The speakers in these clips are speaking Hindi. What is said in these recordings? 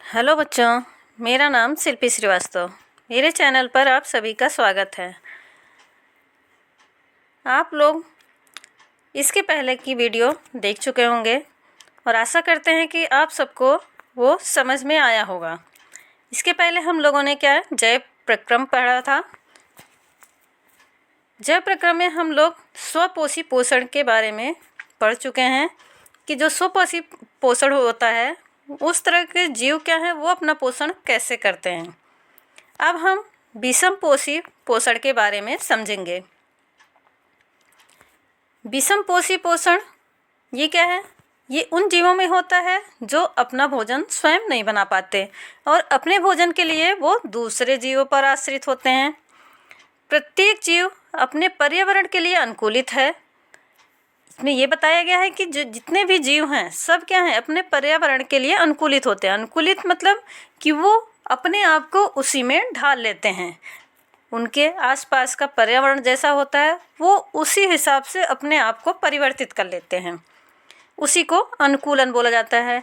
हेलो बच्चों, मेरा नाम शिल्पी श्रीवास्तव। मेरे चैनल पर आप सभी का स्वागत है। आप लोग इसके पहले की वीडियो देख चुके होंगे और आशा करते हैं कि आप सबको वो समझ में आया होगा। इसके पहले हम लोगों ने क्या जय प्रक्रम पढ़ा था। जय प्रक्रम में हम लोग स्वपोषी पोषण के बारे में पढ़ चुके हैं कि जो स्वपोषी पोषण होता है उस तरह के जीव क्या हैं वो अपना पोषण कैसे करते हैं। अब हम विषम पोषी पोषण के बारे में समझेंगे। विषम पोषी पोषण ये क्या है? ये उन जीवों में होता है जो अपना भोजन स्वयं नहीं बना पाते और अपने भोजन के लिए वो दूसरे जीवों पर आश्रित होते हैं। प्रत्येक जीव अपने पर्यावरण के लिए अनुकूलित है। इसमें ये बताया गया है कि जो जितने भी जीव हैं सब क्या हैं अपने पर्यावरण के लिए अनुकूलित होते हैं। अनुकूलित मतलब कि वो अपने आप को उसी में ढाल लेते हैं। उनके आसपास का पर्यावरण जैसा होता है वो उसी हिसाब से अपने आप को परिवर्तित कर लेते हैं। उसी को अनुकूलन बोला जाता है।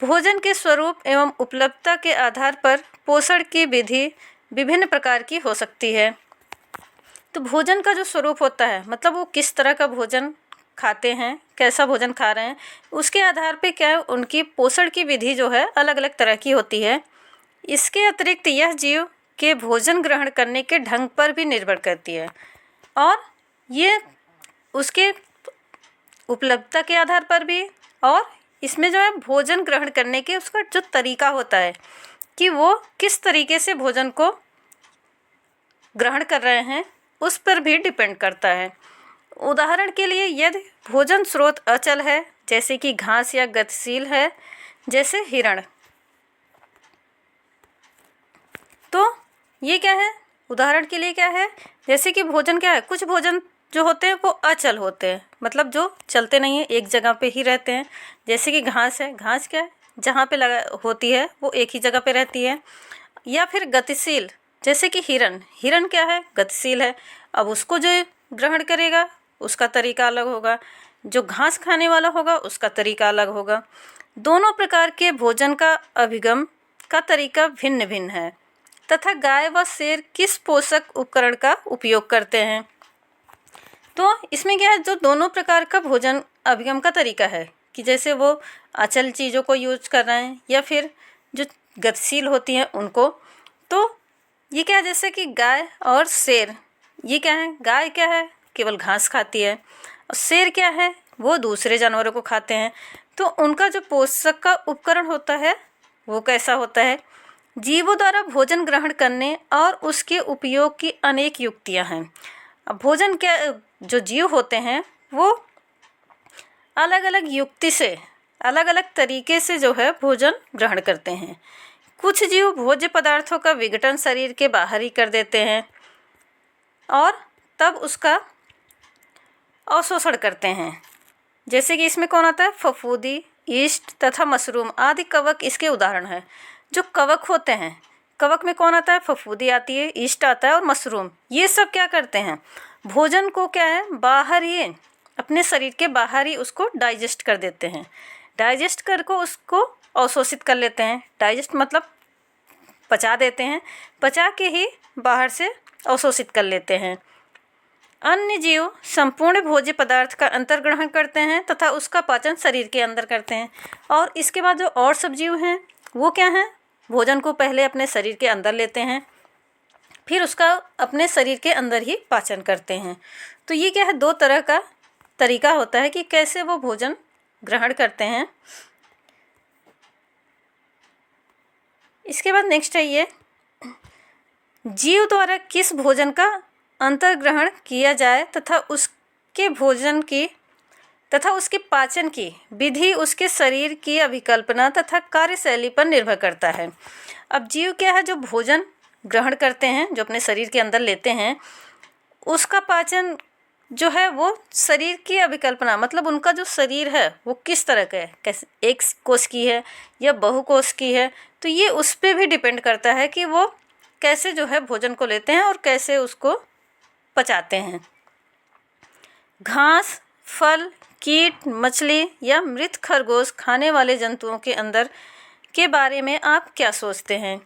भोजन के स्वरूप एवं उपलब्धता के आधार पर पोषण की विधि विभिन्न प्रकार की हो सकती है। तो भोजन का जो स्वरूप होता है मतलब वो किस तरह का भोजन खाते हैं, कैसा भोजन खा रहे हैं, उसके आधार पे क्या है उनकी पोषण की विधि जो है अलग अलग तरह की होती है। इसके अतिरिक्त यह जीव के भोजन ग्रहण करने के ढंग पर भी निर्भर करती है और ये उसके उपलब्धता के आधार पर भी, और इसमें जो है भोजन ग्रहण करने के उसका जो तरीका होता है कि वो किस तरीके से भोजन को ग्रहण कर रहे हैं उस पर भी डिपेंड करता है। उदाहरण के लिए यदि भोजन स्रोत अचल है जैसे कि घास या गतिशील है जैसे हिरण, तो ये क्या है उदाहरण के लिए क्या है जैसे कि भोजन क्या है, कुछ भोजन जो होते हैं वो अचल होते हैं मतलब जो चलते नहीं हैं, एक जगह पे ही रहते हैं। जैसे कि घास है, घास क्या है जहाँ पे लगा होती है वो एक ही जगह पे रहती है। या फिर गतिशील जैसे कि हिरण, हिरण क्या है गतिशील है। अब उसको जो ग्रहण करेगा उसका तरीका अलग होगा, जो घास खाने वाला होगा उसका तरीका अलग होगा। दोनों प्रकार के भोजन का अभिगम का तरीका भिन्न भिन्न है तथा गाय व शेर किस पोषक उपकरण का उपयोग करते हैं। तो इसमें क्या है जो दोनों प्रकार का भोजन अभिगम का तरीका है कि जैसे वो अचल चीज़ों को यूज कर रहे हैं या फिर जो गतिशील होती हैं उनको। तो ये क्या है जैसे कि गाय और शेर, ये क्या है गाय क्या है केवल घास खाती है और शेर क्या है वो दूसरे जानवरों को खाते हैं। तो उनका जो पोषक का उपकरण होता है वो कैसा होता है। जीवों द्वारा भोजन ग्रहण करने और उसके उपयोग की अनेक युक्तियां हैं। अब भोजन क्या जो जीव होते हैं वो अलग अलग युक्ति से अलग अलग तरीके से जो है भोजन ग्रहण करते हैं। कुछ जीव भोज्य पदार्थों का विघटन शरीर के बाहर ही कर देते हैं और तब उसका अवशोषण करते हैं। जैसे कि इसमें कौन आता है फफूंदी, ईस्ट तथा मशरूम आदि कवक इसके उदाहरण हैं। जो कवक होते हैं, कवक में कौन आता है फफूंदी आती है, ईस्ट आता है और मशरूम, ये सब क्या करते हैं भोजन को क्या है बाहर ही अपने शरीर के बाहर ही उसको डाइजेस्ट कर देते हैं। डाइजेस्ट कर को उसको अवशोषित कर लेते हैं। डाइजेस्ट मतलब पचा देते हैं, पचा के ही बाहर से अवशोषित कर लेते हैं। अन्य जीव संपूर्ण भोज्य पदार्थ का अंतर्ग्रहण करते हैं तथा उसका पाचन शरीर के अंदर करते हैं। और इसके बाद जो और सब जीव हैं वो क्या हैं भोजन को पहले अपने शरीर के अंदर लेते हैं फिर उसका अपने शरीर के अंदर ही पाचन करते हैं। तो ये क्या है दो तरह का तरीका होता है कि कैसे वो भोजन ग्रहण करते हैं। इसके बाद नेक्स्ट है ये जीव द्वारा किस भोजन का अंतर्ग्रहण किया जाए तथा उसके भोजन की तथा उसके पाचन की विधि उसके शरीर की अभिकल्पना तथा कार्यशैली पर निर्भर करता है। अब जीव क्या है जो भोजन ग्रहण करते हैं जो अपने शरीर के अंदर लेते हैं उसका पाचन जो है वो शरीर की अभिकल्पना मतलब उनका जो शरीर है वो किस तरह का है, कैसे एक कोष की है या बहुकोष की है, तो ये उस पर भी डिपेंड करता है कि वो कैसे जो है भोजन को लेते हैं और कैसे उसको पचाते हैं। घास, फल, कीट, मछली या मृत खरगोश खाने वाले जंतुओं के अंदर के बारे में आप क्या सोचते हैं?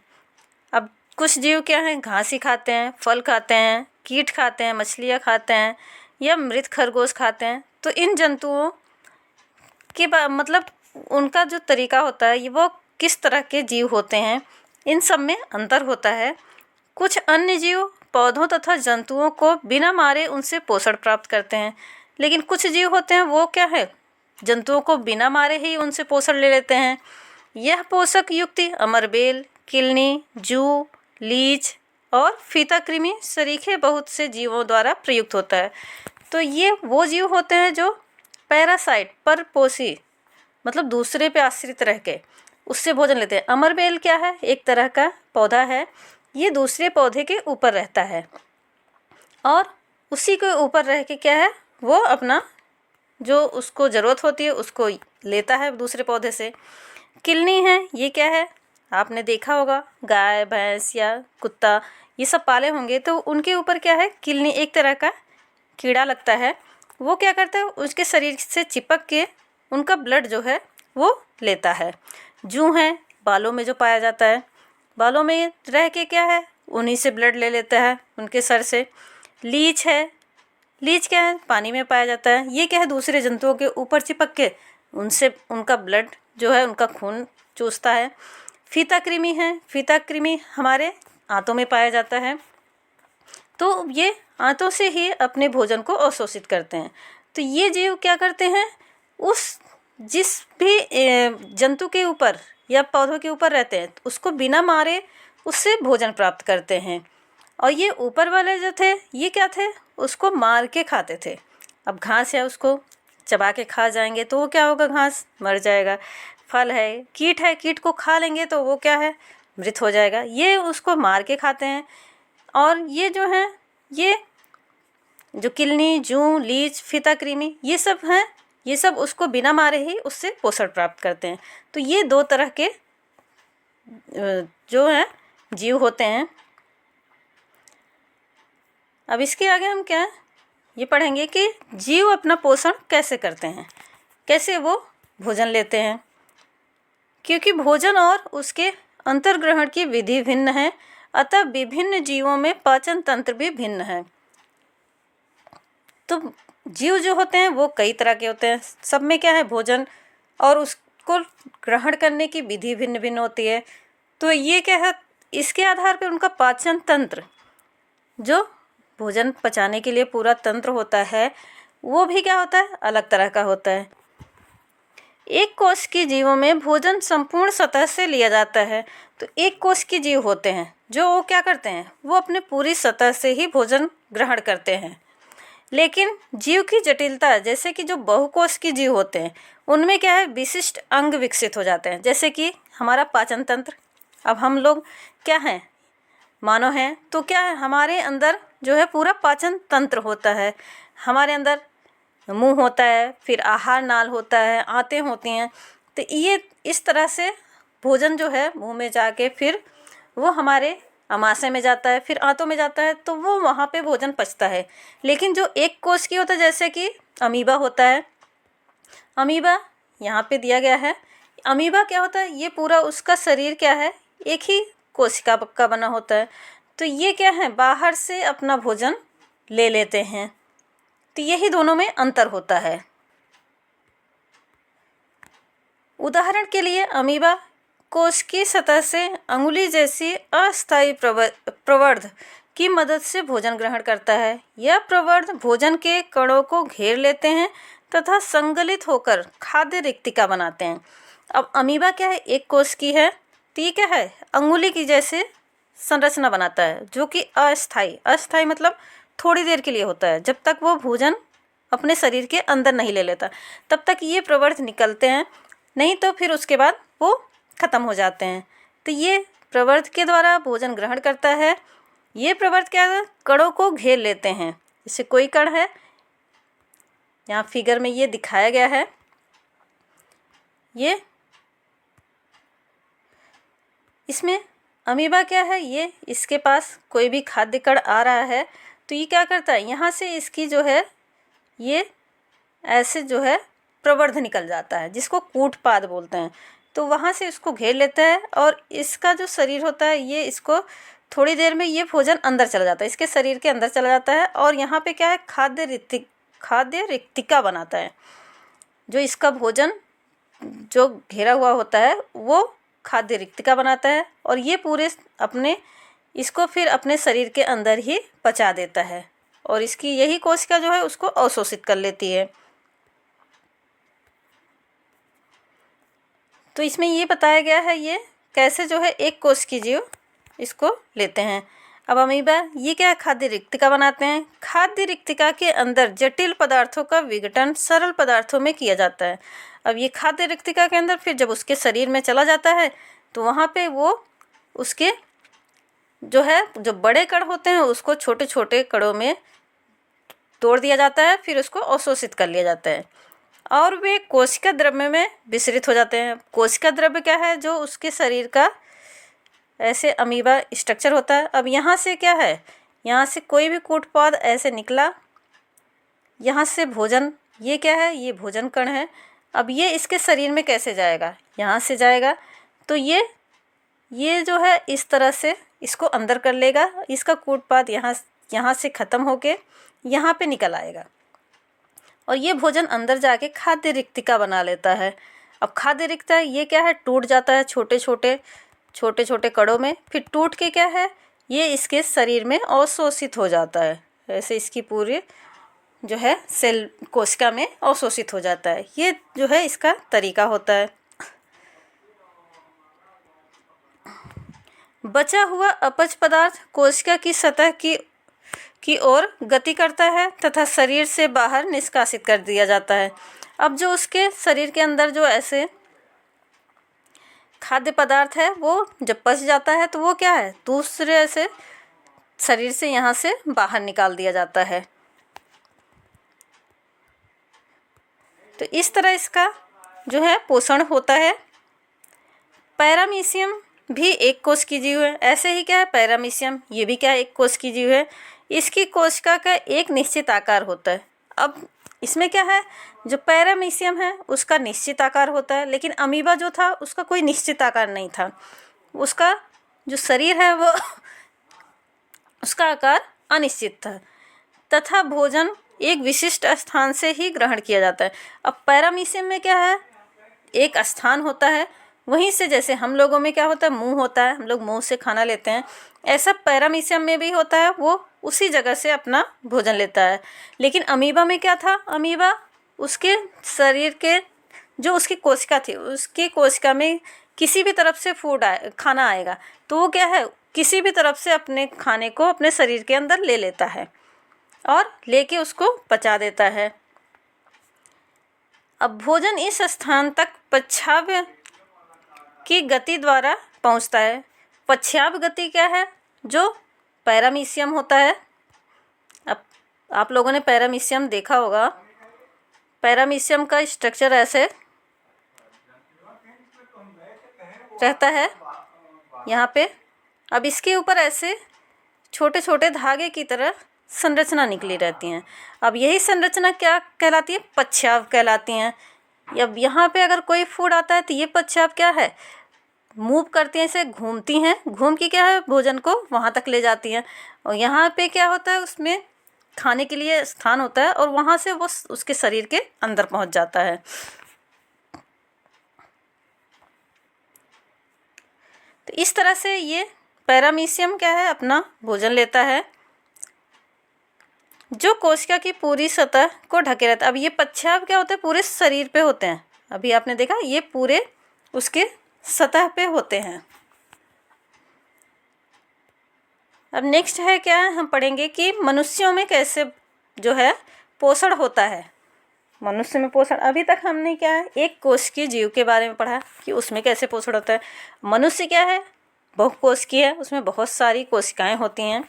अब कुछ जीव क्या हैं, घास ही खाते हैं, फल खाते हैं, कीट खाते हैं, मछलियाँ खाते हैं या मृत खरगोश खाते हैं। तो इन जंतुओं के मतलब उनका जो तरीका होता है वो किस तरह के जीव होते हैं, इन सब में अंतर होता है। कुछ अन्य जीव पौधों तथा जंतुओं को बिना मारे उनसे पोषण प्राप्त करते हैं, लेकिन कुछ जीव होते हैं वो क्या है, जंतुओं को बिना मारे ही उनसे पोषण ले लेते हैं। यह पोषक युक्ति अमरबेल, किलनी, जू, लीच और फीताकृमि सरीखे बहुत से जीवों द्वारा प्रयुक्त होता है। तो ये वो जीव होते हैं जो पैरासाइट, परपोषी, मतलब दूसरे पे आश्रित रह के उससे भोजन लेते हैं। अमरबेल क्या है, एक तरह का पौधा है, ये दूसरे पौधे के ऊपर रहता है और उसी के ऊपर रह के क्या है, वो अपना जो उसको ज़रूरत होती है उसको लेता है दूसरे पौधे से। किलनी है, ये क्या है, आपने देखा होगा गाय, भैंस या कुत्ता ये सब पाले होंगे तो उनके ऊपर क्या है, किलनी एक तरह का कीड़ा लगता है। वो क्या करता है, उसके शरीर से चिपक के उनका ब्लड जो है वो लेता है। जूं है, बालों में जो पाया जाता है, बालों में रह के क्या है, उन्हीं से ब्लड ले लेता है उनके सर से। लीच है, लीच क्या है, पानी में पाया जाता है, ये क्या है, दूसरे जंतुओं के ऊपर चिपक के उनसे उनका ब्लड जो है, उनका खून चूसता है। फीताकृमि है, फीताकृमि हमारे आंतों में पाया जाता है, तो ये आंतों से ही अपने भोजन को अवशोषित करते हैं। तो ये जीव क्या करते हैं, उस जिस भी जंतु के ऊपर या पौधों के ऊपर रहते हैं उसको बिना मारे उससे भोजन प्राप्त करते हैं। और ये ऊपर वाले जो थे ये क्या थे, उसको मार के खाते थे। अब घास है, उसको चबा के खा जाएंगे तो वो क्या होगा, घास मर जाएगा। फल है, कीट को खा लेंगे तो वो क्या है, मृत हो जाएगा। ये उसको मार के खाते हैं। और ये जो है, ये जो किलनी, जूं, लीच, फीताकृमि ये सब हैं, ये सब उसको बिना मारे ही उससे पोषण प्राप्त करते हैं। तो ये दो तरह के जो हैं जीव होते हैं। अब इसके आगे हम क्या ये पढ़ेंगे कि जीव अपना पोषण कैसे करते हैं, कैसे वो भोजन लेते हैं। क्योंकि भोजन और उसके अंतर्ग्रहण की विधि भिन्न है, अतः विभिन्न जीवों में पाचन तंत्र भी भिन्न है। तो जीव जो होते हैं वो कई तरह के होते हैं, सब में क्या है, भोजन और उसको ग्रहण करने की विधि भिन्न भिन्न होती है। तो ये क्या है, इसके आधार पर उनका पाचन तंत्र, जो भोजन पचाने के लिए पूरा तंत्र होता है, वो भी क्या होता है, अलग तरह का होता है। एक कोष के जीवों में भोजन संपूर्ण सतह से लिया जाता है। तो एक कोष के जीव होते हैं जो वो क्या करते हैं, वो अपने पूरी सतह से ही भोजन ग्रहण करते हैं। लेकिन जीव की जटिलता, जैसे कि जो बहुकोष के जीव होते हैं उनमें क्या है, विशिष्ट अंग विकसित हो जाते हैं। जैसे कि हमारा पाचन तंत्र, अब हम लोग क्या हैं, मानव हैं, तो क्या है, हमारे अंदर जो है पूरा पाचन तंत्र होता है। हमारे अंदर मुंह होता है, फिर आहार नाल होता है, आंतें होती हैं। तो ये इस तरह से भोजन जो है मुंह में जाके फिर वो हमारे अमाशय में जाता है, फिर आंतों में जाता है, तो वो वहाँ पे भोजन पचता है। लेकिन जो एक कोष की होता है, जैसे कि अमीबा होता है, अमीबा यहाँ पे दिया गया है। अमीबा क्या होता है, ये पूरा उसका शरीर क्या है, एक ही कोशिका का बना होता है। तो ये क्या है, बाहर से अपना भोजन ले लेते हैं। तो यही दोनों में अंतर होता है। उदाहरण के लिए अमीबा कोश की सतह से अंगुली जैसी अस्थायी प्रवर्ध की मदद से भोजन ग्रहण करता है। यह प्रवर्ध भोजन के कणों को घेर लेते हैं तथा संगलित होकर खाद्य रिक्तिका बनाते हैं। अब अमीबा क्या है, एक कोश की है, तो ये क्या है, अंगुली की जैसे संरचना बनाता है, जो कि अस्थायी मतलब थोड़ी देर के लिए होता है। जब तक वो भोजन अपने शरीर के अंदर नहीं ले लेता तब तक ये प्रवर्ध निकलते हैं, नहीं तो फिर उसके बाद वो ख़त्म हो जाते हैं। तो ये प्रवर्ध के द्वारा भोजन ग्रहण करता है। ये प्रवर्ध क्या है, कणों को घेर लेते हैं। जैसे कोई कण है, यहाँ फिगर में ये दिखाया गया है, ये इसमें अमीबा क्या है, ये इसके पास कोई भी खाद्य कण आ रहा है तो ये क्या करता है, यहाँ से इसकी जो है ये ऐसे जो है प्रवर्ध निकल जाता है, जिसको कूटपाद बोलते हैं। तो वहाँ से इसको घेर लेता है और इसका जो शरीर होता है ये इसको थोड़ी देर में ये भोजन अंदर चला जाता है, इसके शरीर के अंदर चला जाता है और यहाँ पे क्या है, खाद्य रिक्तिका बनाता है। जो इसका भोजन जो घेरा हुआ होता है वो खाद्य रिक्तिका बनाता है और ये पूरे इसको फिर अपने शरीर के अंदर ही पचा देता है और इसकी यही कोशिका जो है उसको अवशोषित कर लेती है। तो इसमें ये बताया गया है ये कैसे जो है एक कोश की जीव इसको लेते हैं। अब अमीबा ये क्या है, खाद्य रिक्तिका बनाते हैं। खाद्य रिक्तिका के अंदर जटिल पदार्थों का विघटन सरल पदार्थों में किया जाता है। अब ये खाद्य रिक्तिका के अंदर फिर जब उसके शरीर में चला जाता है तो वहाँ पे वो उसके जो बड़े कण होते हैं उसको छोटे छोटे कणों में तोड़ दिया जाता है, फिर उसको अवशोषित कर लिया जाता है और वे कोशिका द्रव्य में विसरित हो जाते हैं। कोशिका द्रव्य क्या है, जो उसके शरीर का ऐसे अमीबा स्ट्रक्चर होता है। अब यहाँ से क्या है, यहाँ से कोई भी कूटपौध ऐसे निकला, यहाँ से भोजन, ये क्या है, ये भोजन कण है। अब ये इसके शरीर में कैसे जाएगा, यहाँ से जाएगा तो ये जो है इस तरह से इसको अंदर कर लेगा। इसका कूटपाद यहाँ से ख़त्म होके यहाँ पे निकल आएगा और ये भोजन अंदर जाके खाद्य रिक्तिका बना लेता है। अब खाद्य रिक्तिका ये क्या है, टूट जाता है छोटे छोटे कणों में, फिर टूट के क्या है ये इसके शरीर में अवशोषित हो जाता है। ऐसे इसकी पूरी जो है सेल कोशिका में अवशोषित हो जाता है। ये जो है इसका तरीका होता है। बचा हुआ अपच पदार्थ कोशिका की सतह की ओर गति करता है तथा शरीर से बाहर निष्कासित कर दिया जाता है। अब जो उसके शरीर के अंदर जो ऐसे खाद्य पदार्थ है वो जब पच जाता है तो वो क्या है, दूसरे ऐसे शरीर से यहाँ से बाहर निकाल दिया जाता है। तो इस तरह इसका जो है पोषण होता है। पैरामीशियम भी एक कोश की जीव है। ऐसे ही क्या है, पैरामीशियम ये भी क्या है, एक कोश की जीव है। इसकी कोशिका का एक निश्चित आकार होता है। अब इसमें क्या है, जो पैरामीशियम है उसका निश्चित आकार होता है, लेकिन अमीबा जो था उसका कोई निश्चित आकार नहीं था। उसका जो शरीर है वो उसका आकार अनिश्चित था तथा भोजन एक विशिष्ट स्थान से ही ग्रहण किया जाता है। अब पैरामीशियम में क्या है, एक स्थान होता है, वहीं से जैसे हम लोगों में क्या होता है, मुंह होता है, हम लोग मुंह से खाना लेते हैं, ऐसा पैरामीशियम में भी होता है, वो उसी जगह से अपना भोजन लेता है। लेकिन अमीबा में क्या था, अमीबा उसके शरीर के जो उसकी कोशिका थी, उसकी कोशिका में किसी भी तरफ से खाना आएगा तो वो क्या है, किसी भी तरफ से अपने खाने को अपने शरीर के अंदर ले लेता है और लेके उसको पचा देता है। अब भोजन इस स्थान तक पश्चाव्य की गति द्वारा पहुंचता है। पश्चाव गति क्या है, जो पैरामीशियम होता है। अब आप लोगों ने पैरामीशियम देखा होगा, पैरामीशियम का स्ट्रक्चर ऐसे रहता है यहाँ पे। अब इसके ऊपर ऐसे छोटे छोटे धागे की तरह संरचना निकली रहती हैं। अब यही संरचना क्या कहलाती है, पश्चाव कहलाती हैं। अब यहाँ पे अगर कोई फूड आता है तो ये पश्चाव क्या है, मूव करती हैं, इसे घूमती हैं, घूम के क्या है भोजन को वहाँ तक ले जाती हैं। और यहाँ पे क्या होता है, उसमें खाने के लिए स्थान होता है और वहाँ से वो उसके शरीर के अंदर पहुँच जाता है। तो इस तरह से ये पैरामीशियम क्या है, अपना भोजन लेता है जो कोशिका की पूरी सतह को ढके रहता है। अब ये पश्चाव क्या होता है, पूरे शरीर पे होते हैं। अभी आपने देखा ये पूरे उसके सतह पे होते हैं। अब नेक्स्ट है क्या, हम पढ़ेंगे कि मनुष्यों में कैसे जो है पोषण होता है। मनुष्य में पोषण, अभी तक हमने क्या है, एक कोश की जीव के बारे में पढ़ा कि उसमें कैसे पोषण होता है। मनुष्य क्या है, बहुकोशिकीय है, उसमें बहुत सारी कोशिकाएं होती हैं।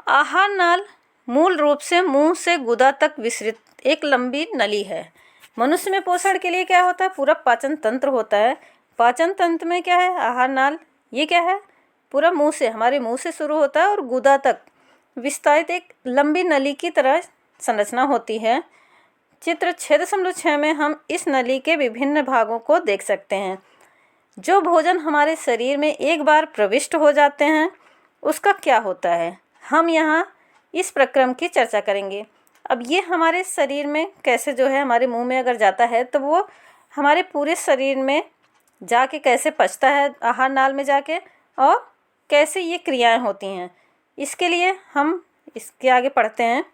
आहार नाल मूल रूप से मुंह से गुदा तक विस्तृत एक लंबी नली है। मनुष्य में पोषण के लिए क्या होता है, पूरा पाचन तंत्र होता है। पाचन तंत्र में क्या है, आहार नाल, ये क्या है, पूरा मुंह से, हमारे मुंह से शुरू होता है और गुदा तक विस्तारित एक लंबी नली की तरह संरचना होती है। चित्र 6.6 में हम इस नली के विभिन्न भागों को देख सकते हैं। जो भोजन हमारे शरीर में एक बार प्रविष्ट हो जाते हैं उसका क्या होता है, हम यहाँ इस प्रक्रम की चर्चा करेंगे। अब ये हमारे शरीर में कैसे जो है, हमारे मुंह में अगर जाता है तो वो हमारे पूरे शरीर में जाके कैसे पचता है आहार नाल में जाके, और कैसे ये क्रियाएं होती हैं, इसके लिए हम इसके आगे पढ़ते हैं।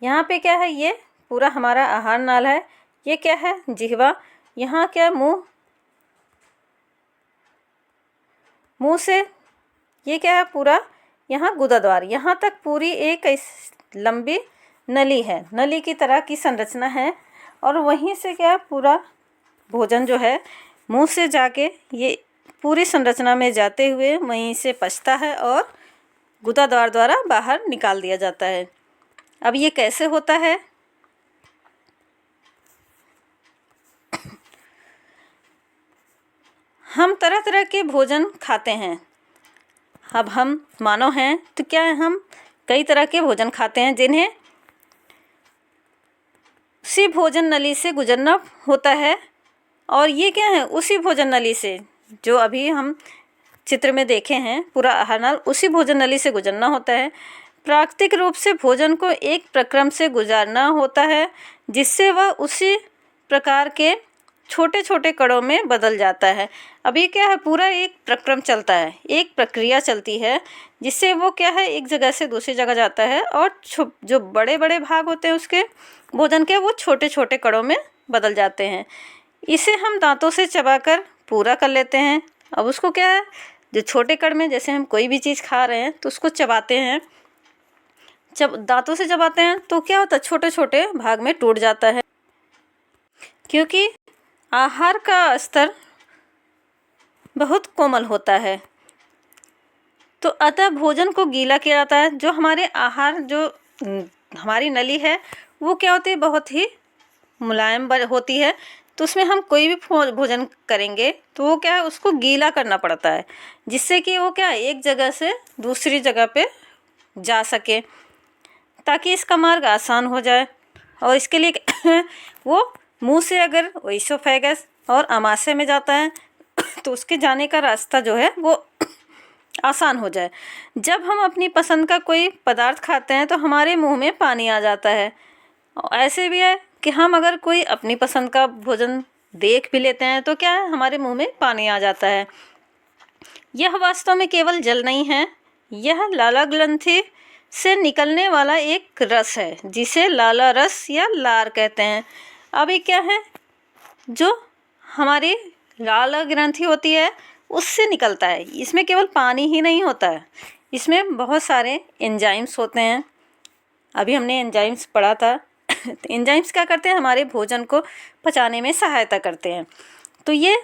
यहाँ पे क्या है, ये पूरा हमारा आहार नाल है। ये क्या है, जिह्वा। यहाँ क्या, मुंह से ये क्या है, पूरा यहाँ गुदाद्वार, यहाँ तक पूरी एक लंबी नली है, नली की तरह की संरचना है। और वहीं से क्या है, पूरा भोजन जो है मुंह से जाके ये पूरी संरचना में जाते हुए वहीं से पचता है और गुदाद्वार द्वारा बाहर निकाल दिया जाता है। अब ये कैसे होता है, हम तरह तरह के भोजन खाते हैं। अब हम मानव हैं तो क्या है, हम कई तरह के भोजन खाते हैं जिन्हें उसी भोजन नली से गुजरना होता है। और ये क्या है, उसी भोजन नली से जो अभी हम चित्र में देखे हैं, पूरा आहार नाल उसी भोजन नली से गुजरना होता है। प्राकृतिक रूप से भोजन को एक प्रक्रम से गुजारना होता है जिससे वह उसी प्रकार के छोटे छोटे कणों में बदल जाता है। अब ये क्या है, पूरा एक प्रक्रम चलता है, एक प्रक्रिया चलती है जिससे वो क्या है, एक जगह से दूसरी जगह जाता है और जो बड़े बड़े भाग होते हैं उसके भोजन के, वो छोटे छोटे कणों में बदल जाते हैं। इसे हम दांतों से चबाकर पूरा कर लेते हैं। अब उसको क्या है, जो छोटे कण में, जैसे हम कोई भी चीज़ खा रहे हैं तो उसको चबाते हैं, दांतों से चबाते हैं तो क्या होता है, छोटे छोटे भाग में टूट जाता है। क्योंकि आहार का स्तर बहुत कोमल होता है तो अतः भोजन को गीला किया जाता है। जो हमारे आहार, जो हमारी नली है वो क्या होती है, बहुत ही मुलायम होती है। तो उसमें हम कोई भी भोजन करेंगे तो वो क्या है, उसको गीला करना पड़ता है जिससे कि वो क्या है, एक जगह से दूसरी जगह पे जा सके, ताकि इसका मार्ग आसान हो जाए। और इसके लिए वो मुंह से अगर इसोफेगस और आमाशय में जाता है तो उसके जाने का रास्ता जो है वो आसान हो जाए। जब हम अपनी पसंद का कोई पदार्थ खाते हैं तो हमारे मुंह में पानी आ जाता है। ऐसे भी है कि हम अगर कोई अपनी पसंद का भोजन देख भी लेते हैं तो क्या है, हमारे मुंह में पानी आ जाता है। यह वास्तव में केवल जल नहीं है, यह लाला ग्रंथि से निकलने वाला एक रस है जिसे लाला रस या लार कहते हैं। अब ये क्या है, जो हमारी लाला ग्रंथि होती है उससे निकलता है। इसमें केवल पानी ही नहीं होता है, इसमें बहुत सारे एंजाइम्स होते हैं। अभी हमने एंजाइम्स पढ़ा था। तो एंजाइम्स क्या करते हैं, हमारे भोजन को पचाने में सहायता करते हैं। तो ये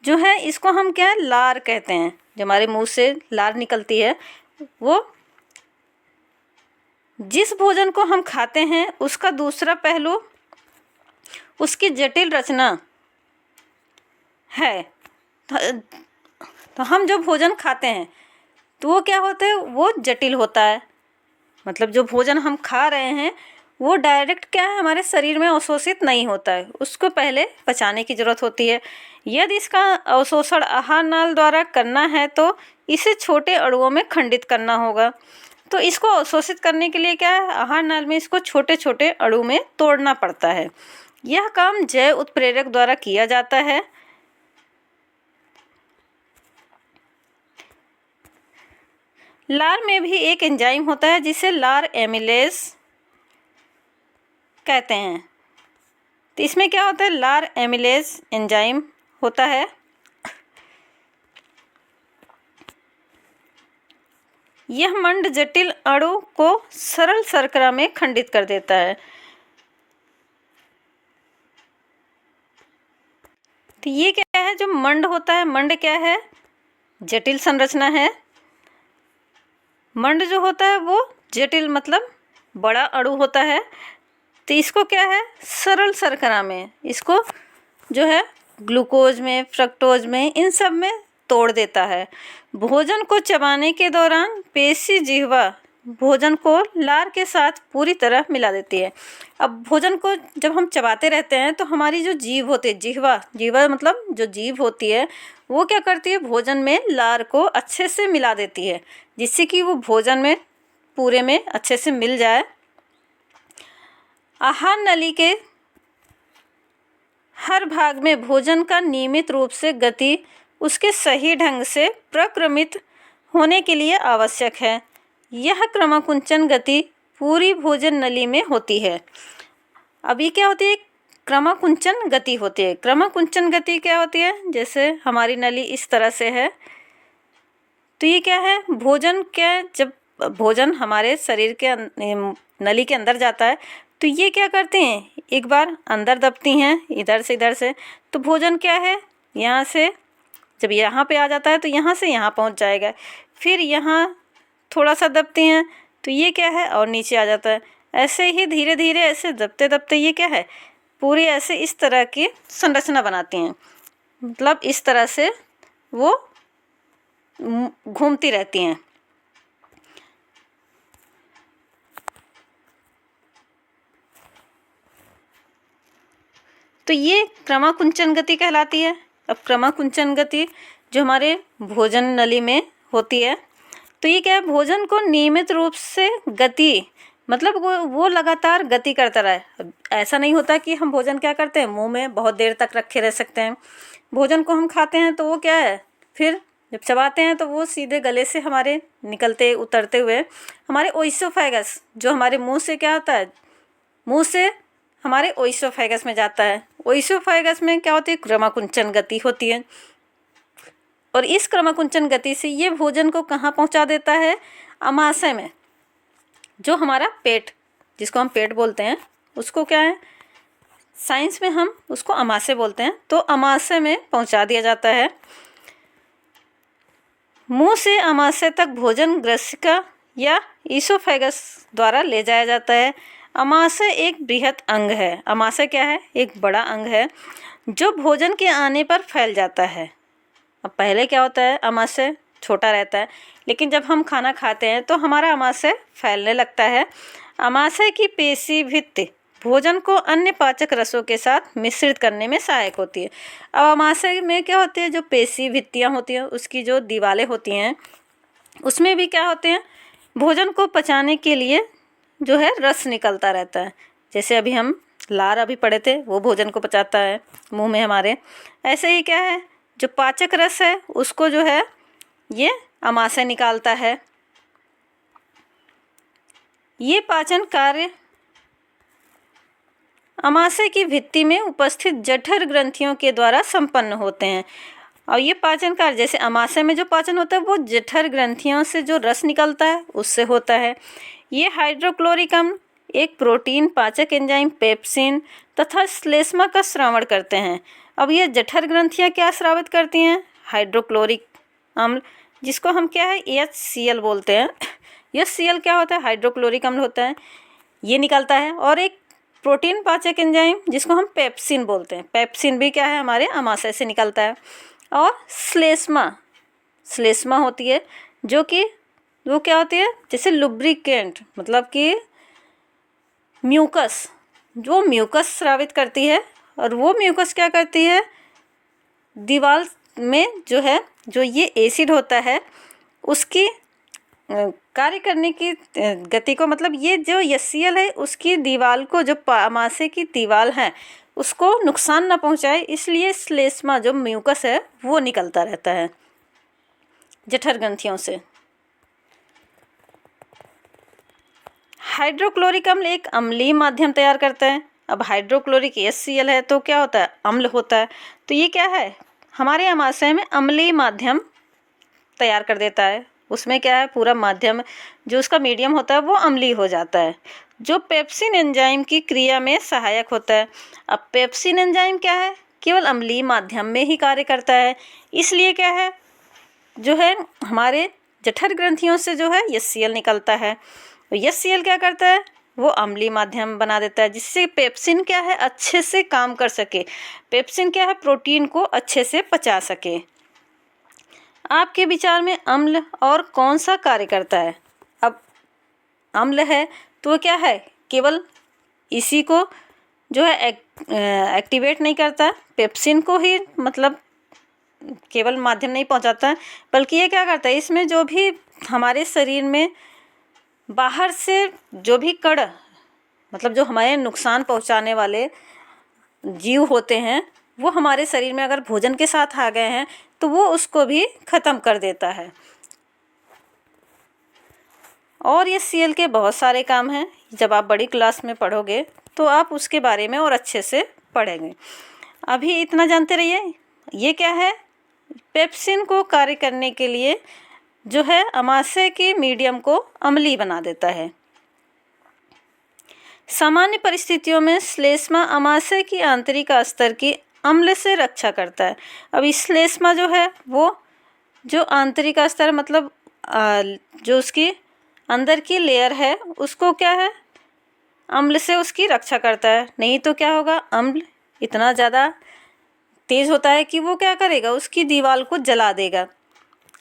जो है, इसको हम क्या है, लार कहते हैं। जो हमारे मुंह से लार निकलती है, वो जिस भोजन को हम खाते हैं उसका दूसरा पहलू उसकी जटिल रचना है। तो हम जो भोजन खाते हैं तो वो क्या होता है, वो जटिल होता है। मतलब जो भोजन हम खा रहे हैं वो डायरेक्ट क्या है, हमारे शरीर में अवशोषित नहीं होता है, उसको पहले पचाने की ज़रूरत होती है। यदि इसका अवशोषण आहार नाल द्वारा करना है तो इसे छोटे अणुओं में खंडित करना होगा। तो इसको अवशोषित करने के लिए क्या है, आहार नाल में इसको छोटे छोटे अणु में तोड़ना पड़ता है। यह काम जैव उत्प्रेरक द्वारा किया जाता है। लार में भी एक एंजाइम होता है जिसे लार एमिलेज कहते हैं। तो इसमें क्या होता है, लार एमिलेज एंजाइम होता है। यह मंड जटिल अणु को सरल शर्करा में खंडित कर देता है। तो ये क्या है, जो मंड होता है, मंड क्या है, जटिल संरचना है। मंड जो होता है वो जटिल मतलब बड़ा अणु होता है। तो इसको क्या है, सरल शर्करा में, इसको जो है ग्लूकोज में, फ्रक्टोज में, इन सब में तोड़ देता है। भोजन को चबाने के दौरान पेशी जिह्वा भोजन को लार के साथ पूरी तरह मिला देती है। अब भोजन को जब हम चबाते रहते हैं तो हमारी जो जीभ होती है, जिह्वा मतलब जो जीभ होती है, वो क्या करती है, भोजन में लार को अच्छे से मिला देती है, जिससे कि वो भोजन में पूरे में अच्छे से मिल जाए। आहार नली के हर भाग में भोजन का नियमित रूप से गति उसके सही ढंग से प्रक्रमित होने के लिए आवश्यक है। यह क्रमाकुंचन गति पूरी भोजन नली में होती है। अब ये क्या होती है, क्रमाकुंचन गति होती है। क्रमाकुंचन गति क्या होती है, जैसे हमारी नली इस तरह से है, तो ये क्या है, भोजन क्या, जब भोजन हमारे शरीर के नली के अंदर जाता है तो ये क्या करते हैं, एक बार अंदर दबती हैं इधर से, तो भोजन क्या है, यहाँ से जब यहाँ पे आ जाता है तो यहाँ से यहाँ पहुँच जाएगा, फिर यहाँ थोड़ा सा दबती हैं तो ये क्या है और नीचे आ जाता है। ऐसे ही धीरे धीरे ऐसे दबते दबते ये क्या है, पूरी ऐसे इस तरह की संरचना बनाती हैं, मतलब इस तरह से वो घूमती रहती हैं। तो ये क्रमाकुंचन गति कहलाती है। अब क्रमाकुंचन गति जो हमारे भोजन नली में होती है, तो ये क्या है, भोजन को नियमित रूप से गति, मतलब वो लगातार गति करता रहे। ऐसा नहीं होता कि हम भोजन क्या करते हैं, मुंह में बहुत देर तक रखे रह सकते हैं। भोजन को हम खाते हैं तो वो क्या है, फिर जब चबाते हैं तो वो सीधे गले से हमारे निकलते उतरते हुए हमारे ओइसोफेगस, जो हमारे मुंह से क्या होता है, मुंह से हमारे ओइसोफेगस में जाता है। ओइसोफेगस में क्या होती है, क्रमाकुंचन गति होती है। और इस क्रमाकुंचन गति से ये भोजन को कहाँ पहुँचा देता है, अमाशय में, जो हमारा पेट, जिसको हम पेट बोलते हैं, उसको क्या है, साइंस में हम उसको अमाशय बोलते हैं, तो अमाशय में पहुँचा दिया जाता है। मुंह से अमाशय तक भोजन ग्रसिका या ईसोफेगस द्वारा ले जाया जाता है। अमाशय एक बृहत अंग है। अमाशय क्या है, एक बड़ा अंग है जो भोजन के आने पर फैल जाता है। अब पहले क्या होता है, अमाशय छोटा रहता है, लेकिन जब हम खाना खाते हैं तो हमारा अमाशय फैलने लगता है। अमाशय की पेशी भित्ति भोजन को अन्य पाचक रसों के साथ मिश्रित करने में सहायक होती है। अब अमाशय में क्या होती है, जो पेशी भित्तियाँ होती हैं, उसकी जो दीवारें होती हैं, उसमें भी क्या होते हैं, भोजन को पचाने के लिए जो है रस निकलता रहता है। जैसे अभी हम लार अभी पढ़े थे, वो भोजन को पचाता है मुंह में हमारे। ऐसे ही क्या है, जो पाचक रस है उसको जो है ये अमाशय निकालता है। ये पाचन कार्य अमाशय की भित्ति में उपस्थित जठर ग्रंथियों के द्वारा संपन्न होते हैं। और ये पाचन कार्य, जैसे अमाशय में जो पाचन होता है वो जठर ग्रंथियों से जो रस निकलता है उससे होता है। ये हाइड्रोक्लोरिक अम्ल एक प्रोटीन पाचक एंजाइम पेप्सिन तथा श्लेष्मा का स्रावण करते हैं। अब ये जठर ग्रंथियाँ क्या स्रावित करती हैं, हाइड्रोक्लोरिक अम्ल, जिसको हम क्या है HCl बोलते हैं। HCl क्या होता है, हाइड्रोक्लोरिक अम्ल होता है, ये निकलता है। और एक प्रोटीन पाचक एंजाइम जिसको हम पेप्सिन बोलते हैं, पेप्सिन भी क्या है हमारे अमाशय से निकलता है। और श्लेष्मा होती है, जो कि वो क्या होती है, जैसे लुब्रिकेंट, मतलब कि म्यूकस, जो म्यूकस स्रावित करती है। और वो म्यूकस क्या करती है, दीवार में जो है, जो ये एसिड होता है उसकी कार्य करने की गति को, मतलब ये जो HCl है उसकी दीवार को, जो अमाशय की दीवार है उसको नुकसान न पहुंचाए, इसलिए श्लेष्मा जो म्यूकस है वो निकलता रहता है जठर ग्रंथियों से। हाइड्रोक्लोरिक अम्ल एक अम्लीय माध्यम तैयार करता है। अब हाइड्रोक्लोरिक HCl है तो क्या होता है, अम्ल होता है, तो ये क्या है, हमारे अमाशय में अम्लीय माध्यम तैयार कर देता है। उसमें क्या है, पूरा माध्यम जो उसका मीडियम होता है वो अम्लीय हो जाता है, जो पेप्सिन एंजाइम की क्रिया में सहायक होता है। अब पेप्सिन एंजाइम क्या है, केवल अम्लीय माध्यम में ही कार्य करता है, इसलिए क्या है, जो है हमारे जठर ग्रंथियों से जो है HCl निकलता है। तो HCl क्या करता है, वो अम्लीय माध्यम बना देता है, जिससे पेप्सिन क्या है अच्छे से काम कर सके। पेप्सिन क्या है, प्रोटीन को अच्छे से पचा सके। आपके विचार में अम्ल और कौन सा कार्य करता है? अब अम्ल है तो वो क्या है, केवल इसी को जो है एक्टिवेट नहीं करता, पेप्सिन को ही मतलब केवल माध्यम नहीं पहुंचाता है, बल्कि ये क्या करता है, इसमें जो भी हमारे शरीर में बाहर से जो भी कण मतलब जो हमारे नुकसान पहुंचाने वाले जीव होते हैं वो हमारे शरीर में अगर भोजन के साथ आ गए हैं तो वो उसको भी ख़त्म कर देता है। और ये सीएल के बहुत सारे काम हैं, जब आप बड़ी क्लास में पढ़ोगे तो आप उसके बारे में और अच्छे से पढ़ेंगे। अभी इतना जानते रहिए। ये क्या है, पेप्सिन को कार्य करने के लिए जो है अमाशय के मीडियम को अम्लीय बना देता है। सामान्य परिस्थितियों में श्लेष्मा अमाशय की आंतरिक स्तर की अम्ल से रक्षा करता है। अब इस श्लेष्मा जो है वो जो आंतरिक स्तर मतलब जो उसकी अंदर की लेयर है उसको क्या है, अम्ल से उसकी रक्षा करता है। नहीं तो क्या होगा, अम्ल इतना ज़्यादा तेज़ होता है कि वो क्या करेगा, उसकी दीवार को जला देगा।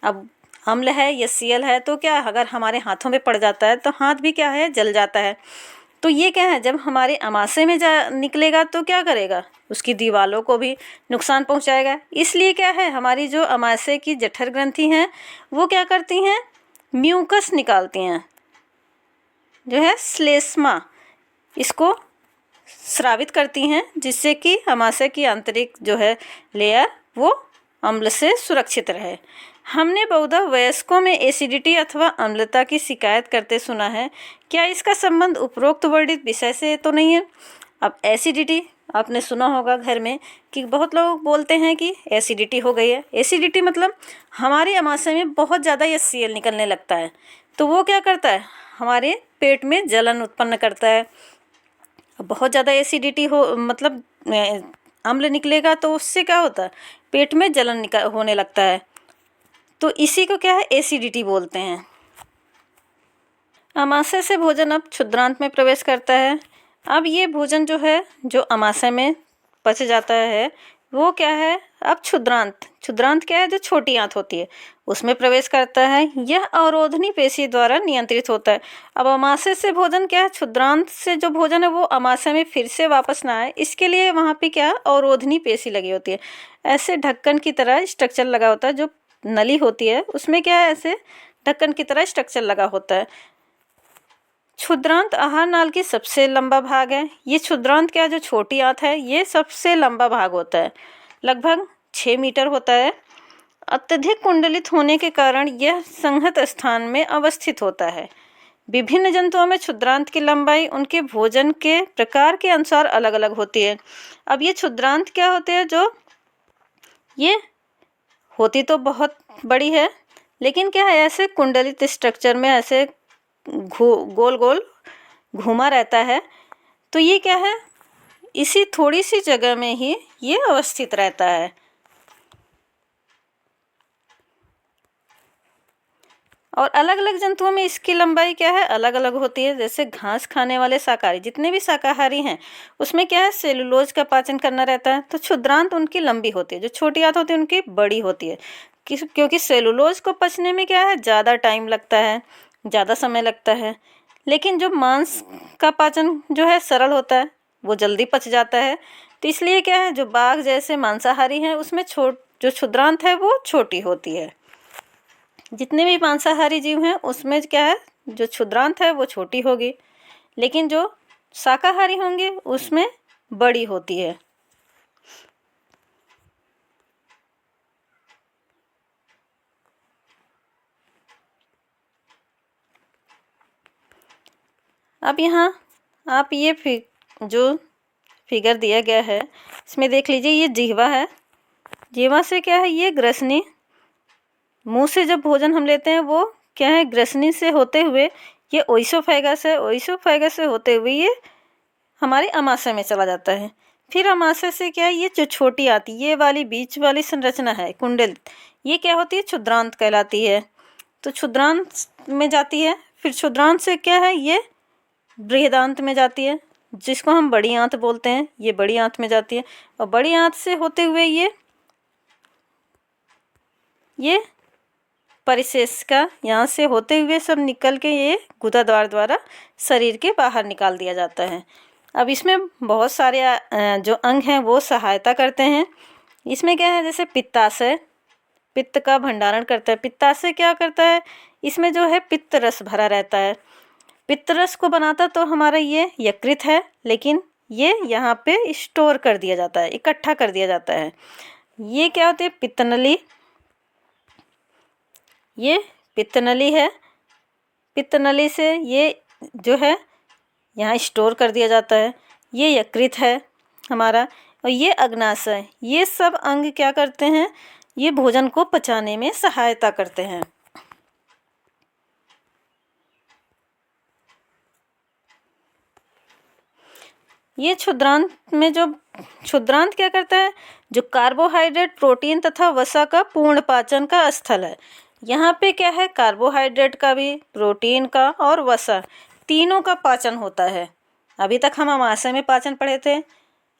अब अम्ल है या सीएल है तो क्या, अगर हमारे हाथों में पड़ जाता है तो हाथ भी क्या है, जल जाता है। तो ये क्या है, जब हमारे अमाशय में जा निकलेगा तो क्या करेगा, उसकी दीवारों को भी नुकसान पहुंचाएगा। इसलिए क्या है, हमारी जो अमाशय की जठर ग्रंथि हैं वो क्या करती हैं, म्यूकस निकालती हैं, जो है श्लेष्मा इसको स्रावित करती हैं, जिससे कि अमाशय की आंतरिक जो है लेयर वो अम्ल से सुरक्षित रहे। हमने बहुधा वयस्कों में एसिडिटी अथवा अम्लता की शिकायत करते सुना है। क्या इसका संबंध उपरोक्त वर्णित विषय से तो नहीं है? अब एसिडिटी आपने सुना होगा घर में कि बहुत लोग बोलते हैं कि एसिडिटी हो गई है। एसिडिटी मतलब हमारे अमाशय में बहुत ज़्यादा ये सीएल निकलने लगता है, तो वो क्या करता है, हमारे पेट में जलन उत्पन्न करता है। बहुत ज़्यादा एसिडिटी हो मतलब अम्ल निकलेगा तो उससे क्या होता है, पेट में जलन होने लगता है, तो इसी को क्या है, एसिडिटी बोलते हैं। अमाशय से भोजन अब क्षुद्रांत में प्रवेश करता है। अब ये भोजन जो है जो अमाशय में पच जाता है वो क्या है, अब क्षुद्रांत क्या है, जो छोटी आंत होती है उसमें प्रवेश करता है। यह अवरोधनी पेशी द्वारा नियंत्रित होता है। अब अमाशय से भोजन क्या है, क्षुद्रांत से जो भोजन है वो अमाशय में फिर से वापस ना आए, इसके लिए वहाँ पे क्या अवरोधनी पेशी लगी होती है। ऐसे ढक्कन की तरह स्ट्रक्चर लगा होता है, जो नली होती है उसमें क्या है, ऐसे ढक्कन की तरह स्ट्रक्चर लगा होता है। क्षुद्रांत आहार नाल की सबसे लंबा भाग है। ये क्षुद्रांत क्या, जो छोटी आंत है ये सबसे लंबा भाग होता है, लगभग 6 मीटर होता है। अत्यधिक कुंडलित होने के कारण यह संहत स्थान में अवस्थित होता है। विभिन्न जंतुओं में क्षुद्रांत की लंबाई उनके भोजन के प्रकार के अनुसार अलग अलग होती है। अब ये क्षुद्रांत क्या होते हैं, जो ये होती तो बहुत बड़ी है, लेकिन क्या है, ऐसे कुंडलित स्ट्रक्चर में ऐसे गोल गोल घूमा रहता है। तो ये क्या है, इसी थोड़ी सी जगह में ही ये अवस्थित रहता है। और अलग अलग जंतुओं में इसकी लंबाई क्या है, अलग अलग होती है। जैसे घास खाने वाले शाकाहारी, जितने भी शाकाहारी हैं उसमें क्या है, सेलुलोज का पाचन करना रहता है, तो क्षुद्रांत उनकी लंबी होती है, जो छोटी आंत होती है उनकी बड़ी होती है। क्योंकि सेलुलोज को पचने में क्या है, ज़्यादा टाइम लगता है, ज़्यादा समय लगता है। लेकिन जो मांस का पाचन जो है सरल होता है, वो जल्दी पच जाता है। तो इसलिए क्या है, जो बाघ जैसे मांसाहारी हैं उसमें जो क्षुद्रांत है वो छोटी होती है। जितने भी मांसाहारी जीव हैं उसमें क्या है, जो क्षुद्रांत है वो छोटी होगी, लेकिन जो शाकाहारी होंगे उसमें बड़ी होती है। अब यहाँ आप ये जो फिगर दिया गया है इसमें देख लीजिए, ये जिह्वा है। जिह्वा से क्या है, ये ग्रसनी, मुंह से जब भोजन हम लेते हैं वो क्या है, ग्रसनी से होते हुए ये ओइसोफेगस है, ओइसोफेगस से होते हुए ये हमारे अमाशय में चला जाता है। फिर अमाशय से क्या है, ये जो छोटी आती ये वाली बीच वाली संरचना है कुंडलित, ये क्या होती है, क्षुद्रांत कहलाती है। तो क्षुद्रांत में जाती है, फिर क्षुद्रांत से क्या है, ये बृहदांत में जाती है, जिसको हम बड़ी आंत बोलते हैं, ये बड़ी आंत में जाती है। और बड़ी आंत से होते हुए ये परिशेषिका यहाँ से होते हुए सब निकल के ये गुदाद्वार द्वारा शरीर के बाहर निकाल दिया जाता है। अब इसमें बहुत सारे जो अंग हैं वो सहायता करते हैं। इसमें क्या है, जैसे पित्ताशय पित्त का भंडारण करता है। पित्ताशय क्या करता है, इसमें जो है पित्त रस भरा रहता है। पित्त रस को बनाता तो हमारा ये यकृत है, लेकिन ये यहाँ पे स्टोर कर दिया जाता है, इकट्ठा कर दिया जाता है। ये क्या होती है, पित्तनली। ये पित्तनली है। पित्तनली से ये जो है यहाँ स्टोर कर दिया जाता है। ये यकृत है हमारा, और ये अग्नाशय। ये सब अंग क्या करते हैं, ये भोजन को पचाने में सहायता करते हैं। ये क्षुद्रांत में जो क्षुद्रांत क्या करता है, जो कार्बोहाइड्रेट, प्रोटीन तथा वसा का पूर्ण पाचन का स्थल है। यहाँ पे क्या है, कार्बोहाइड्रेट का भी, प्रोटीन का और वसा तीनों का पाचन होता है। अभी तक हम आमाशय में पाचन पढ़े थे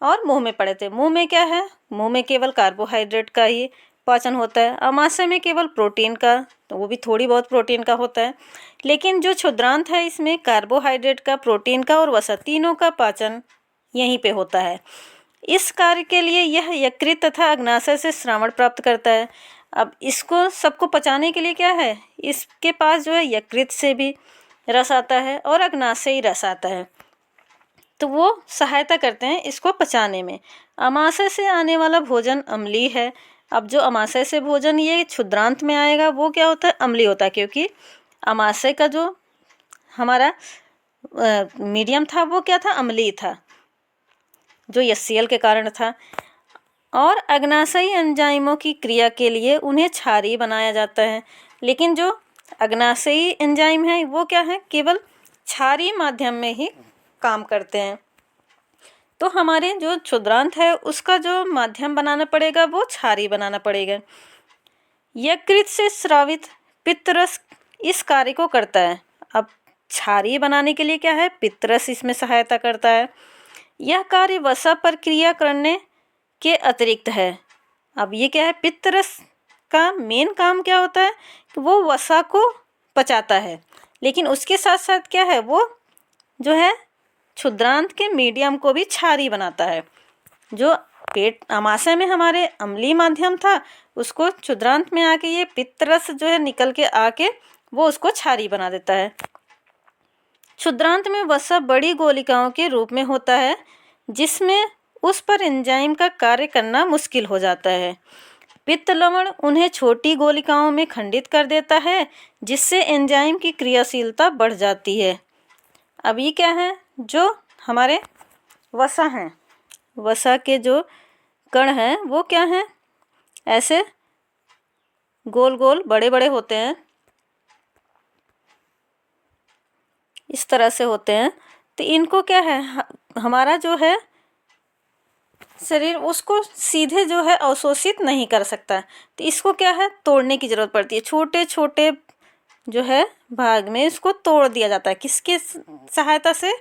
और मुंह में पढ़े थे। मुंह में क्या है, मुंह में केवल कार्बोहाइड्रेट का ही पाचन होता है। आमाशय में केवल प्रोटीन का, तो वो भी थोड़ी बहुत प्रोटीन का होता है। लेकिन जो क्षुद्रांत है इसमें कार्बोहाइड्रेट का, प्रोटीन का और वसा तीनों का पाचन यहीं पे होता है। इस कार्य के लिए यह यकृत तथा अग्नाशय से श्रावण प्राप्त करता है। अब इसको सबको पचाने के लिए क्या है, इसके पास जो है यकृत से भी रस आता है और अग्नाशयी रस आता है, तो वो सहायता करते हैं इसको पचाने में। अमाशय से आने वाला भोजन अम्लीय है। अब जो अमाशय से भोजन ये क्षुद्रांत में आएगा वो क्या होता है, अम्लीय होता है, क्योंकि अमाशय का जो हमारा मीडियम था वो क्या था, अम्लीय था, जो HCl के कारण था। और अग्नाशयी एंजाइमों की क्रिया के लिए उन्हें क्षारीय बनाया जाता है। लेकिन जो अग्नाशयी एंजाइम है वो क्या है, केवल क्षारीय माध्यम में ही काम करते हैं। तो हमारे जो क्षुद्रांत है उसका जो माध्यम बनाना पड़ेगा वो क्षारीय बनाना पड़ेगा। यकृत से स्रावित पित्तरस इस कार्य को करता है। अब क्षारीय बनाने के लिए क्या है, पित्तरस इसमें सहायता करता है। यह कार्य वसा पर क्रिया करने के अतिरिक्त है। अब ये क्या है, पित्तरस का मेन काम क्या होता है कि वो वसा को पचाता है, लेकिन उसके साथ साथ क्या है, वो जो है क्षुद्रांत के मीडियम को भी क्षारीय बनाता है। जो पेट आमाशय में हमारे अम्लीय माध्यम था उसको क्षुद्रांत में आके ये पित्तरस जो है निकल के आके वो उसको क्षारीय बना देता है। क्षुद्रांत में वसा बड़ी गोलिकाओं के रूप में होता है, जिसमें उस पर एंजाइम का कार्य करना मुश्किल हो जाता है। पित्त लवण उन्हें छोटी गोलिकाओं में खंडित कर देता है, जिससे एंजाइम की क्रियाशीलता बढ़ जाती है। अब ये क्या है, जो हमारे वसा हैं, वसा के जो कण हैं वो क्या हैं, ऐसे गोल गोल बड़े बड़े होते हैं, इस तरह से होते हैं। तो इनको क्या है, हमारा जो है शरीर उसको सीधे जो है अवशोषित नहीं कर सकता, तो इसको क्या है, तोड़ने की ज़रूरत पड़ती है। छोटे छोटे जो है भाग में इसको तोड़ दिया जाता है। किसके सहायता से,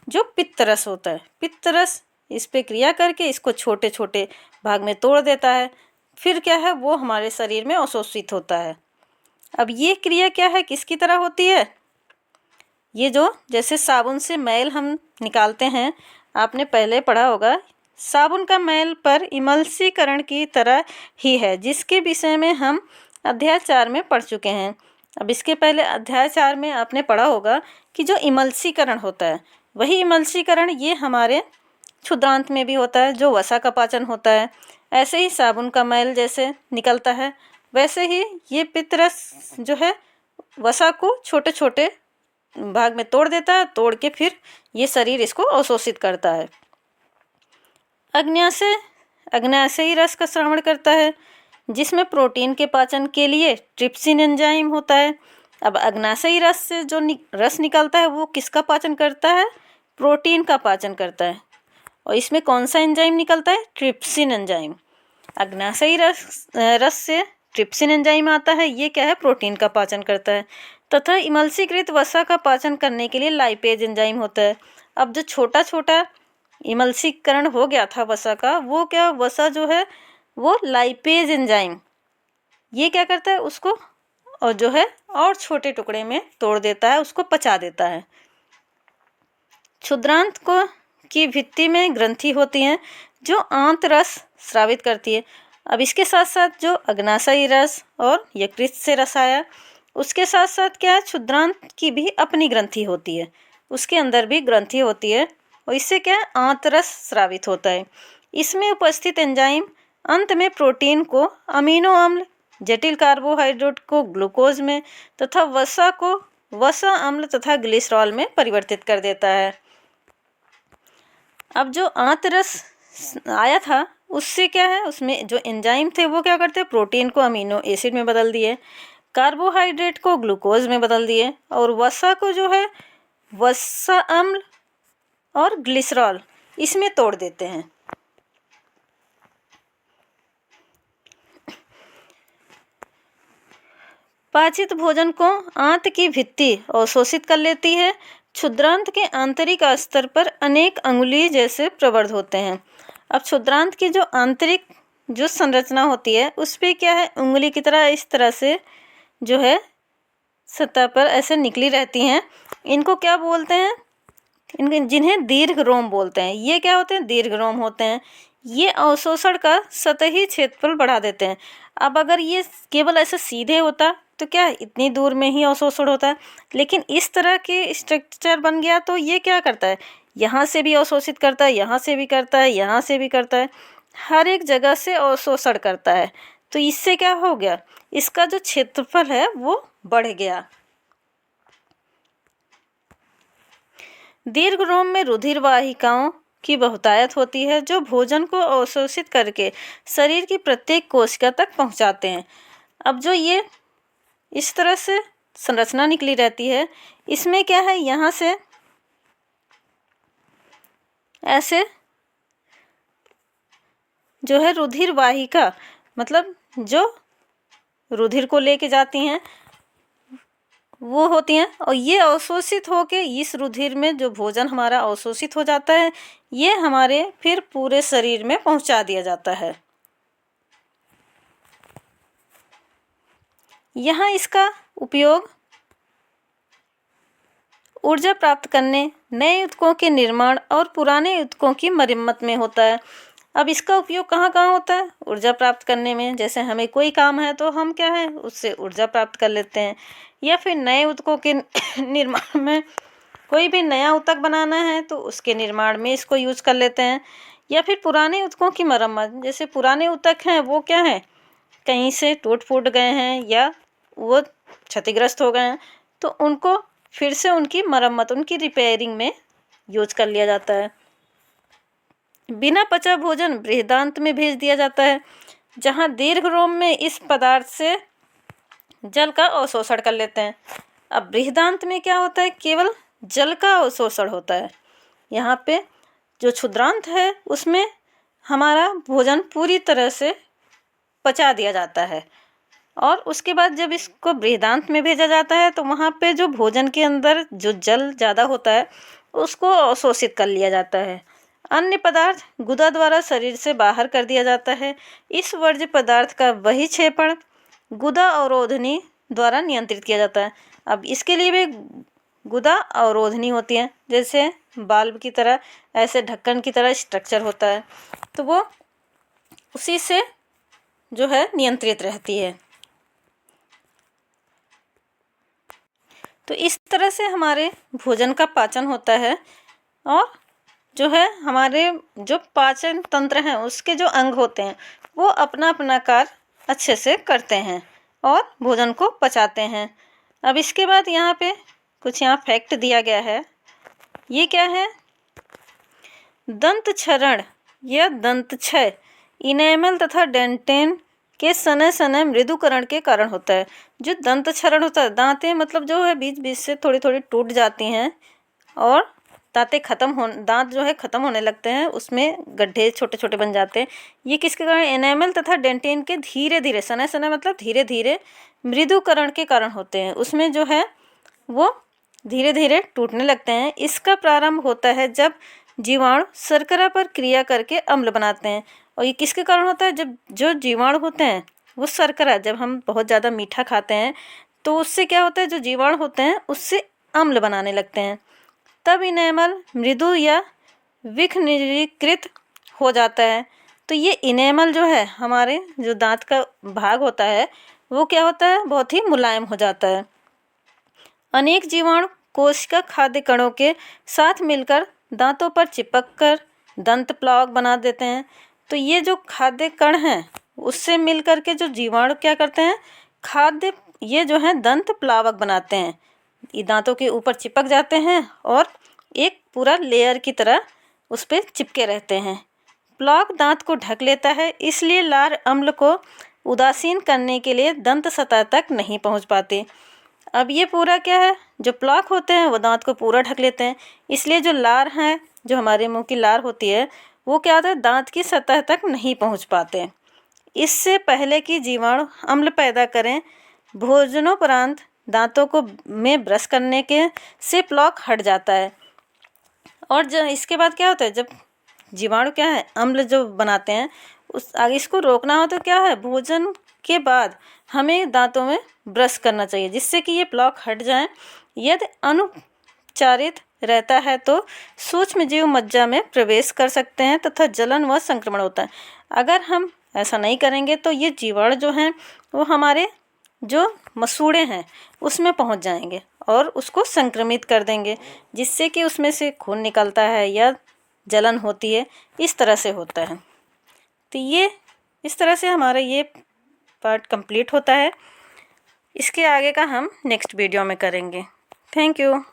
जो पित्तरस होता है। पित्तरस इस पे क्रिया करके इसको छोटे छोटे भाग में तोड़ देता है, फिर क्या है, वो हमारे शरीर में अवशोषित होता है। अब ये क्रिया क्या है, किसकी तरह होती है, ये जो जैसे साबुन से मैल हम निकालते हैं, आपने पहले पढ़ा होगा, साबुन का मैल पर इमल्सीकरण की तरह ही है, जिसके विषय में हम अध्याय 4 में पढ़ चुके हैं। अब इसके पहले अध्याय 4 में आपने पढ़ा होगा कि जो इमल्सीकरण होता है, वही इमल्सीकरण ये हमारे क्षुद्रांत में भी होता है, जो वसा का पाचन होता है। ऐसे ही साबुन का मैल जैसे निकलता है, वैसे ही ये पित्तरस जो है वसा को छोटे छोटे भाग में तोड़ देता है, तोड़ के फिर ये शरीर इसको अवशोषित करता है। अग्नाशयी रस का श्रवण करता है, जिसमें प्रोटीन के पाचन के लिए ट्रिप्सिन एंजाइम होता है। अब अग्नाशयी रस से जो रस निकलता है वो किसका पाचन करता है, प्रोटीन का पाचन करता है। और इसमें कौन सा एंजाइम निकलता है, ट्रिप्सिन एंजाइम। अग्नाशयी रस से ट्रिप्सिन एंजाइम आता है, ये क्या है, प्रोटीन का पाचन करता है। तथा इमल्सीकृत वसा का पाचन करने के लिए लाइपेज एंजाइम होता है। अब जो छोटा छोटा इमल्सीकरण हो गया था वसा का, वो क्या, वसा जो है वो लाइपेज एंजाइम ये क्या करता है, उसको और जो है और छोटे टुकड़े में तोड़ देता है, उसको पचा देता है। क्षुद्रांत को की भित्ति में ग्रंथि होती हैं जो आंत रस स्रावित करती है। अब इसके साथ साथ जो अग्नाशयी रस और यकृत से रस आया, उसके साथ साथ क्या है, क्षुद्रांत की भी अपनी ग्रंथि होती है, उसके अंदर भी ग्रंथि होती है और इससे क्या है, आंत रस स्रावित होता है। इसमें उपस्थित एंजाइम अंत में प्रोटीन को अमीनो अम्ल, जटिल कार्बोहाइड्रेट को ग्लूकोज में तथा वसा को वसा अम्ल तथा ग्लिसरॉल में परिवर्तित कर देता है। अब जो आंत रस आया था उससे क्या है, उसमें जो एंजाइम थे वो क्या करते हैं, प्रोटीन को अमीनो एसिड में बदल दिए, कार्बोहाइड्रेट को ग्लूकोज में बदल दिए और वसा को जो है वसा अम्ल और ग्लिसरॉल इसमें तोड़ देते हैं। पाचित भोजन को आंत की भित्ति अवशोषित कर लेती है। क्षुद्रांत के आंतरिक स्तर पर अनेक अंगुली जैसे प्रवर्ध होते हैं। अब क्षुद्रांत की जो आंतरिक जो संरचना होती है उस पर क्या है, उंगली की तरह इस तरह से जो है सतह पर ऐसे निकली रहती हैं। इनको क्या बोलते हैं, जिन्हें दीर्घ रोम बोलते हैं। ये क्या होते हैं, दीर्घ रोम होते हैं। ये अवशोषण का सतही क्षेत्रफल बढ़ा देते हैं। अब अगर ये केवल ऐसे सीधे होता तो क्या इतनी दूर में ही अवशोषण होता है, लेकिन इस तरह के स्ट्रक्चर बन गया तो ये क्या करता है, यहाँ से भी अवशोषित करता है, यहाँ से भी करता है, यहाँ से भी करता है, हर एक जगह से अवशोषण करता है। तो इससे क्या हो गया, इसका जो क्षेत्रफल है वो बढ़ गया। दीर्घ रोम में रुधिर वाहिकाओं की बहुतायत होती है जो भोजन को अवशोषित करके शरीर की प्रत्येक कोशिका तक पहुंचाते हैं। अब जो ये इस तरह से संरचना निकली रहती है, इसमें क्या है, यहाँ से ऐसे जो है रुधिर वाहिका, मतलब जो रुधिर को लेके जाती हैं वो होती हैं और ये अवशोषित होके इस रुधिर में जो भोजन हमारा अवशोषित हो जाता है ये हमारे फिर पूरे शरीर में पहुंचा दिया जाता है। यहाँ इसका उपयोग ऊर्जा प्राप्त करने, नए ऊतकों के निर्माण और पुराने ऊतकों की मरम्मत में होता है। अब इसका उपयोग कहाँ कहाँ होता है, ऊर्जा प्राप्त करने में, जैसे हमें कोई काम है तो हम क्या है उससे ऊर्जा प्राप्त कर लेते हैं, या फिर नए ऊतकों के निर्माण में, कोई भी नया ऊतक बनाना है तो उसके निर्माण में इसको यूज कर लेते हैं, या फिर पुराने ऊतकों की मरम्मत, जैसे पुराने ऊतक हैं वो क्या है कहीं से टूट फूट गए हैं या वो क्षतिग्रस्त हो गए हैं तो उनको फिर से उनकी मरम्मत, उनकी रिपेयरिंग में यूज कर लिया जाता है। बिना पचा भोजन बृहदांत में भेज दिया जाता है जहाँ दीर्घ रोम में इस पदार्थ से जल का अवशोषण कर लेते हैं। अब बृहदांत में क्या होता है, केवल जल का अवशोषण होता है। यहाँ पे जो क्षुद्रांत है उसमें हमारा भोजन पूरी तरह से पचा दिया जाता है और उसके बाद जब इसको बृहदांत में भेजा जाता है तो वहाँ पे जो भोजन के अंदर जो जल ज़्यादा होता है उसको अवशोषित कर लिया जाता है। अन्य पदार्थ गुदा द्वारा शरीर से बाहर कर दिया जाता है। इस वर्ज्य पदार्थ का वही क्षेपण गुदा अवरोधनी द्वारा नियंत्रित किया जाता है। अब इसके लिए भी गुदा अवरोधनी होती है, जैसे बाल्ब की तरह ऐसे ढक्कन की तरह स्ट्रक्चर होता है, तो वो उसी से जो है नियंत्रित रहती है। तो इस तरह से हमारे भोजन का पाचन होता है और जो है हमारे जो पाचन तंत्र हैं उसके जो अंग होते हैं वो अपना अपना कार्य अच्छे से करते हैं और भोजन को पचाते हैं। अब इसके बाद यहाँ पे कुछ यहाँ फैक्ट दिया गया है। ये क्या है, दंत क्षरण या दंत क्षय इनेमल तथा डेंटेन के समय समय मृदुकरण के कारण होता है। जो दंत क्षरण होता है, दांतें मतलब जो है बीच बीच से थोड़ी थोड़ी टूट जाती हैं और दांत जो है ख़त्म होने लगते हैं, उसमें गड्ढे छोटे छोटे बन जाते हैं। ये किसके कारण, एनामल तथा डेंटिन के धीरे धीरे सने सने मतलब धीरे धीरे मृदुकरण के कारण होते हैं। उसमें जो है वो धीरे धीरे टूटने लगते हैं। इसका प्रारंभ होता है जब जीवाणु शर्करा पर क्रिया करके अम्ल बनाते हैं। और ये किसके कारण होता है, जब जो जीवाणु होते हैं वो शर्करा, जब हम बहुत ज़्यादा मीठा खाते हैं तो उससे क्या होता है, जो जीवाणु होते हैं उससे अम्ल बनाने लगते हैं। तब इनेमल मृदु या विखंडीकृत हो जाता है। तो ये इनेमल जो है, हमारे जो दांत का भाग होता है वो क्या होता है, बहुत ही मुलायम हो जाता है। अनेक जीवाणु कोशिका खाद्य कणों के साथ मिलकर दांतों पर चिपक कर दंत प्लावक बना देते हैं। तो ये जो खाद्य कण हैं उससे मिलकर के जो जीवाणु क्या करते हैं, खाद्य ये जो है दंत प्लावक बनाते हैं। ये दांतों के ऊपर चिपक जाते हैं और एक पूरा लेयर की तरह उस पर चिपके रहते हैं। प्लाक दांत को ढक लेता है, इसलिए लार अम्ल को उदासीन करने के लिए दंत सतह तक नहीं पहुंच पाते। अब ये पूरा क्या है, जो प्लाक होते हैं वो दांत को पूरा ढक लेते हैं, इसलिए जो लार हैं, जो हमारे मुंह की लार होती है, वो क्या होता है, दांत की सतह तक नहीं पहुंच पाते। इससे पहले कि जीवाणु अम्ल पैदा करें, भोजनोपरांत दांतों को में ब्रश करने के से प्लाक हट जाता है। और जब इसके बाद क्या होता है, जब जीवाणु क्या है अम्ल जो बनाते हैं, उस आगे इसको रोकना हो तो क्या है, भोजन के बाद हमें दांतों में ब्रश करना चाहिए, जिससे कि ये प्लाक हट जाएं। यदि अनुपचारित रहता है तो सूक्ष्म जीव मज्जा में प्रवेश कर सकते हैं तथा जलन व संक्रमण होता है। अगर हम ऐसा नहीं करेंगे तो ये जीवाणु जो हैं वो हमारे जो मसूड़े हैं उसमें पहुंच जाएंगे और उसको संक्रमित कर देंगे, जिससे कि उसमें से खून निकलता है या जलन होती है, इस तरह से होता है। तो ये इस तरह से हमारा ये पार्ट कंप्लीट होता है। इसके आगे का हम नेक्स्ट वीडियो में करेंगे। Thank you.